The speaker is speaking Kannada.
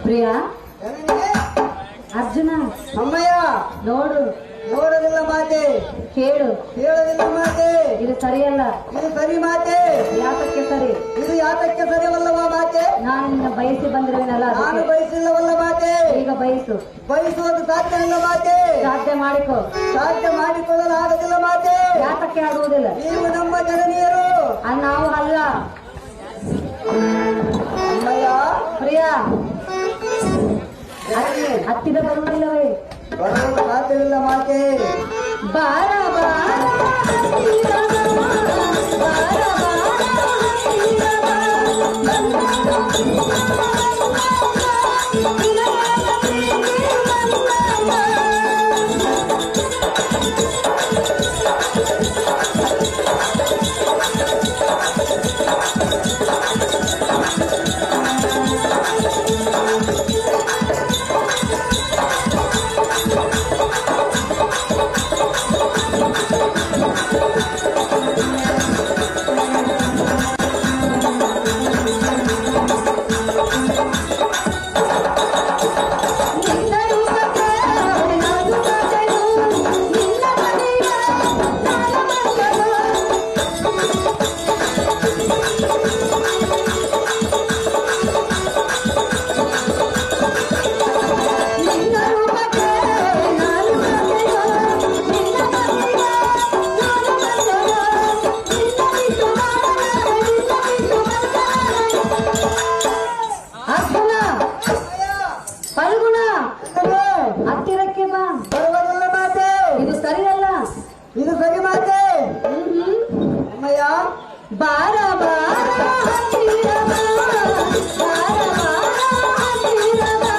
ಪ್ರಿಯಾ ಅರ್ಜುನ ಅಮ್ಮಯ್ಯ ನೋಡು ನೋಡೋದಿಲ್ಲ ಮಾತೆ, ಕೇಳು ಕೇಳೋದಿಲ್ಲ ಮಾತೆ. ಇದು ಸರಿಯಲ್ಲ. ಇದು ಸರಿ ಮಾತೆ. ಯಾತಕ್ಕೆ ಸರಿ? ಇದು ಯಾತಕ್ಕೆ ಸರಿವಲ್ಲವಾ ಮಾತೆ? ನಾನು ನಿನ್ನ ಬಯಸಿ ಬಂದಿರುವೆನಲ್ಲ, ನಾನು ಬಯಸಿಲ್ಲವಲ್ಲ ಮಾತೆ. ಈಗ ಬಯಸು. ಬಯಸುವುದು ಸಾಧ್ಯ ಇಲ್ಲ ಮಾತೆ. ಸಾಧ್ಯ ಮಾಡಿಕೊ. ಸಾಧ್ಯ ಮಾಡಿಕೊಳ್ಳಲಾಗುವುದಿಲ್ಲ ಮಾತೆ. ಯಾತಕ್ಕೆ ಆಗುವುದಿಲ್ಲ? ನೀವು ನಮ್ಮ ಜನನೀಯರು. ನಾವು ಅಲ್ಲ. ಅಮ್ಮಯ್ಯ ಪ್ರಿಯಾ ಹತ್ತಿರ ಬರುವುದಿಲ್ಲವೇ? ಬರಲು ಸಾಧ್ಯವಿಲ್ಲ ಮಾತೆ. ಬಾರ ಬಾರ ಹತ್ತಿರಕ್ಕೆ ಬಾ. ಬರುವುದಿಲ್ಲ ಮಾತೆ. ಇದು ಸರಿಯಲ್ಲ. ಇದು ಸರಿ ಮಾತೆ. ಅಮ್ಮಯ್ಯ ಬಾರ ಬಾರ ಹತ್ತಿರ ಬಾ. ಬಾರ ಬಾರ ಹತ್ತಿರ ಬಾ.